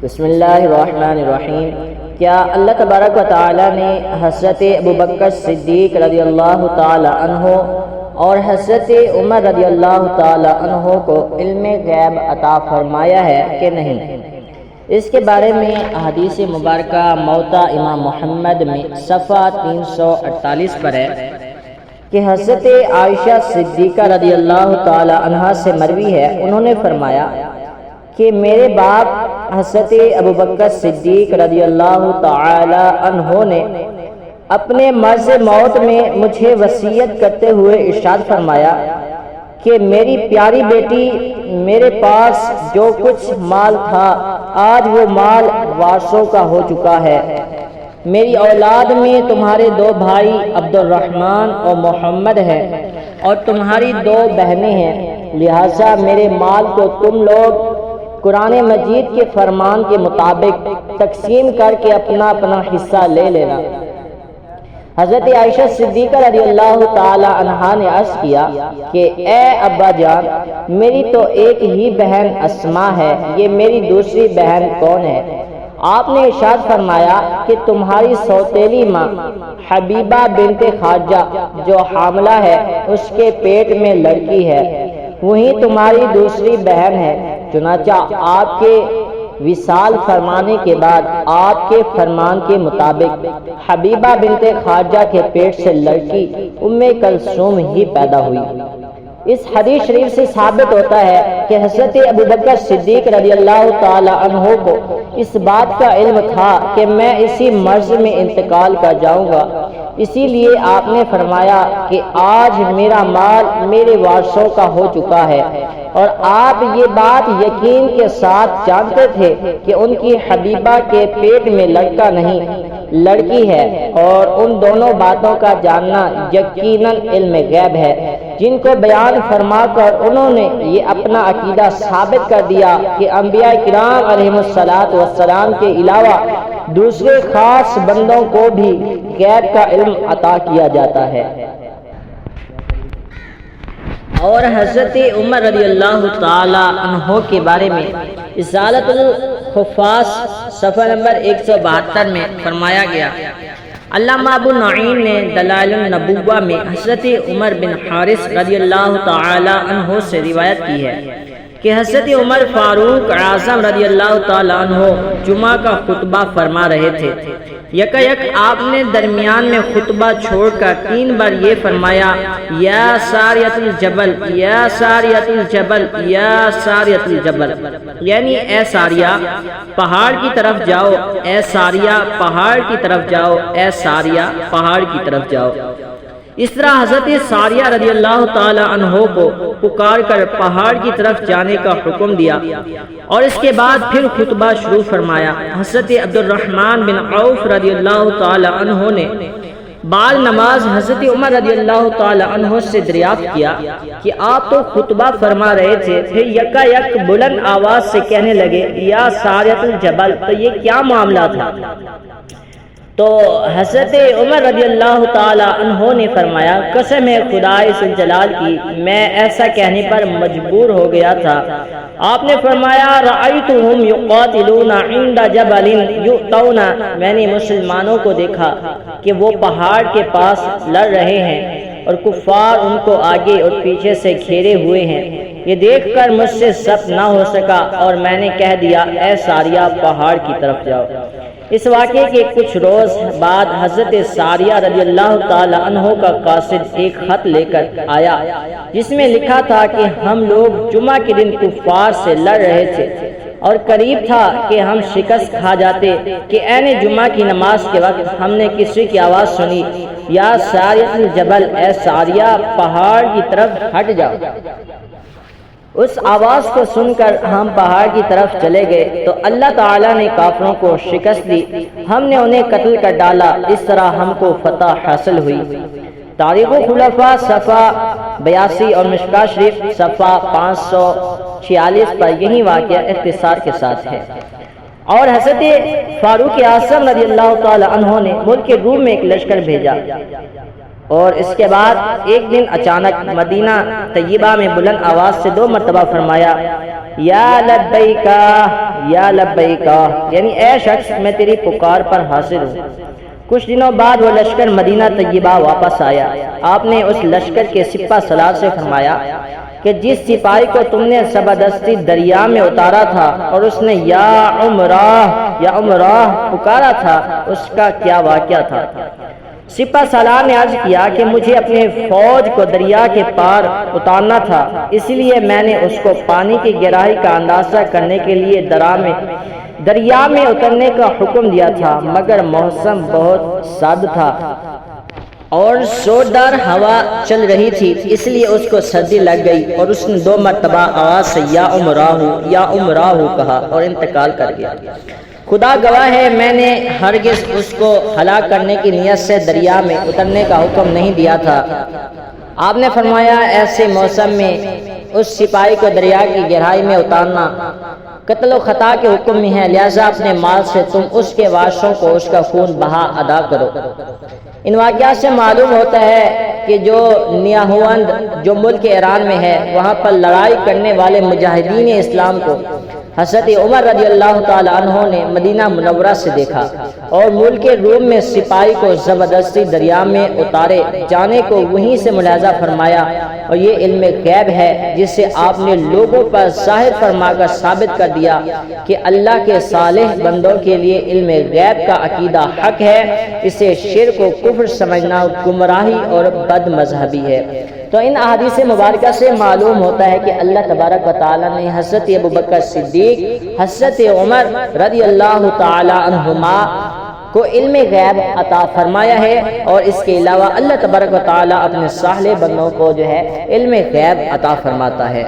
بسم اللہ الرحمن الرحیم۔ کیا اللہ تبارک و تعالی نے حضرت ابوبکر صدیق رضی اللہ تعالی عنہ اور حضرت عمر رضی اللہ تعالی عنہ کو علم غیب عطا فرمایا ہے کہ نہیں؟ اس کے بارے میں حدیث مبارکہ موطا امام محمد میں صفحہ 348 پر ہے کہ حضرت عائشہ صدیقہ رضی اللہ تعالی عنہ سے مروی ہے، انہوں نے فرمایا کہ میرے باپ حضرت ابوبکر صدیق رضی اللہ تعالی عنہ نے اپنے مرض موت میں مجھے وصیت کرتے ہوئے ارشاد فرمایا کہ میری پیاری بیٹی، میرے پاس جو کچھ مال تھا آج وہ مال وارثوں کا ہو چکا ہے۔ میری اولاد میں تمہارے 2 بھائی عبد الرحمن اور محمد ہیں اور تمہاری 2 بہنیں ہیں، لہٰذا میرے مال کو تم لوگ قرآن مجید کے فرمان کے مطابق تقسیم کر کے اپنا اپنا حصہ لے لینا۔ حضرت عائشہ صدیقہ رضی اللہ تعالی عنہا نے عرض کیا کہ اے ابا جان، میری تو ایک ہی بہن اسماء ہے، یہ میری دوسری بہن کون ہے؟ آپ نے ارشاد فرمایا کہ تمہاری سوتیلی ماں حبیبہ بنت خارجہ جو حاملہ ہے، اس کے پیٹ میں لڑکی ہے، وہی تمہاری دوسری بہن ہے۔ چنانچہ آپ کے وصال فرمانے کے بعد آپ کے فرمان کے مطابق حبیبہ بنت خارجہ کے پیٹ سے لڑکی ام کلثوم ہی پیدا ہوئی۔ اس حدیث شریف سے ثابت ہوتا ہے کہ حضرت ابوبکر صدیق رضی اللہ تعالی عنہ کو اس بات کا علم تھا کہ میں اسی مرض میں انتقال کر جاؤں گا، اسی لیے آپ نے فرمایا کہ آج میرا مال میرے وارثوں کا ہو چکا ہے، اور آپ یہ بات یقین کے ساتھ جانتے تھے کہ ان کی حبیبہ کے پیٹ میں لڑکا نہیں لڑکی ہے، اور ان دونوں باتوں کا جاننا یقیناً علم غیب ہے، جن کو بیان فرما کر انہوں نے یہ اپنا عقیدہ ثابت کر دیا کہ انبیاء کرام علیہم السلام کے علاوہ دوسرے خاص بندوں کو بھی غیب کا علم عطا کیا جاتا ہے۔ اور حضرت عمر رضی اللہ تعالی عنہ کے بارے میں ازالۃ الخفاص صفحہ نمبر 172 میں فرمایا گیا۔ علامہ ابو نعیم نے دلائل النبوہ میں حضرت عمر بن حارث رضی اللہ تعالی عنہ سے روایت کی ہے کہ حضرت عمر فاروق اعظم رضی اللہ تعالی عنہ جمعہ کا خطبہ فرما رہے تھے، یک آپ نے درمیان میں خطبہ چھوڑ کر 3 بار یہ فرمایا، یا ساریۃ الجبل، یا ساریۃ الجبل، یا ساریۃ الجبل، یعنی اے ساریہ پہاڑ کی طرف جاؤ، اے ساریہ پہاڑ کی طرف جاؤ، اے ساریہ پہاڑ کی طرف جاؤ۔ اس طرح حضرت ساریہ رضی اللہ تعالی عنہ کو پکار کر پہاڑ کی طرف جانے کا حکم دیا، اور اس کے بعد پھر خطبہ شروع فرمایا۔ حضرت عبد الرحمن بن عوف رضی اللہ تعالی عنہ نے بعد نماز حضرت عمر رضی اللہ تعالی عنہ سے دریافت کیا کہ آپ تو خطبہ فرما رہے تھے، پھر یک بلند آواز سے کہنے لگے، یا ساریۃ الجبل، تو یہ کیا معاملہ تھا؟ تو حضرت عمر رضی اللہ تعالی عنہ نے فرمایا، قسم ہے خدائے ذوالجلال کی، میں ایسا کہنے پر مجبور ہو گیا تھا۔ آپ نے فرمایا، رأیتہم یقاتلون عند جبل یؤتون، میں نے مسلمانوں کو دیکھا کہ وہ پہاڑ کے پاس لڑ رہے ہیں اور کفار ان کو آگے اور پیچھے سے گھیرے ہوئے ہیں۔ یہ دیکھ کر مجھ سے ضبط نہ ہو سکا اور میں نے کہہ دیا، اے ساریہ پہاڑ کی طرف جاؤ۔ اس واقعے کے کچھ روز بعد حضرت ساریہ رضی اللہ تعالی عنہ کا قاصد ایک خط لے کر آیا جس میں لکھا تھا کہ ہم لوگ جمعہ کے دن کفار سے لڑ رہے تھے اور قریب تھا کہ ہم شکست کھا جاتے کہ عین جمعہ کی نماز کے وقت ہم نے کسی کی آواز سنی، یا ساریۃ الجبل، اے ساریہ پہاڑ کی طرف ہٹ جاؤ۔ اس آواز کو سن کر ہم پہاڑ کی طرف چلے گئے تو اللہ تعالیٰ نے کافروں کو شکست دی، ہم نے انہیں قتل کر ڈالا، اس طرح ہم کو فتح حاصل ہوئی۔ تاریخ الخلفاء صفحہ 82 اور مشکاہ شریف صفحہ 546 پر یہی واقعہ اختصار کے ساتھ ہے۔ اور حضرت فاروق اعظم رضی اللہ تعالی عنہ نے ملک روم میں ایک لشکر بھیجا، اور اس کے بعد ایک دن اچانک مدینہ طیبہ میں بلند آواز سے 2 مرتبہ فرمایا، یا لبیکا یا لبیکا، یعنی اے شخص میں تیری پکار پر حاضر ہوں۔ کچھ دنوں بعد وہ لشکر مدینہ طیبہ واپس آیا۔ آپ نے اس لشکر کے سپہ سالار سے فرمایا کہ جس سپاہی کو تم نے زبردستی دریا میں اتارا تھا اور اس نے یا عمرہ پکارا تھا، اس کا کیا واقعہ تھا؟ سپہ سالار نے عرض کیا کہ مجھے اپنے فوج کو دریا کے پار اتارنا تھا، اس لیے میں نے اس کو پانی کی گہرائی کا اندازہ کرنے کے لیے دریا میں اترنے کا حکم دیا تھا، مگر موسم بہت سرد تھا اور زوردار ہوا چل رہی تھی، اس لیے اس کو سردی لگ گئی اور اس نے 2 مرتبہ آواز سے یا عمرہ کہا اور انتقال کر گیا۔ خدا گواہ ہے میں نے ہرگز اس کو ہلاک کرنے کی نیت سے دریا میں اترنے کا حکم نہیں دیا تھا۔ آپ نے فرمایا ایسے موسم میں اس سپاہی کو دریا کی گہرائی میں اتارنا قتل و خطا کے حکم میں ہے، لہذا اپنے مال سے تم اس کے وارثوں کو اس کا خون بہا ادا کرو۔ ان واقعات سے معلوم ہوتا ہے کہ جو نیاہوند جو ملک ایران میں ہے، وہاں پر لڑائی کرنے والے مجاہدین اسلام کو حضرت عمر رضی اللہ تعالی عنہ نے مدینہ منورہ سے دیکھا اور ملک روم میں سپاہی کو زبردستی دریا میں اتارے جانے کو وہیں سے ملاحظہ فرمایا، اور یہ علم غیب ہے جسے آپ نے لوگوں پر ظاہر فرما کر ثابت کر دیا کہ اللہ کے صالح بندوں کے لیے علم غیب کا عقیدہ حق ہے، اسے شرک و کفر سمجھنا گمراہی اور بد مذہبی ہے۔ تو ان احادیث مبارکہ سے معلوم ہوتا ہے کہ اللہ تبارک و تعالی نے حضرت ابوبکر صدیق، حضرت عمر رضی اللہ تعالی عنہما کو علم غیب عطا فرمایا ہے، اور اس کے علاوہ اللہ تبارک و تعالی اپنے صالح بندوں کو جو ہے علم غیب عطا فرماتا ہے۔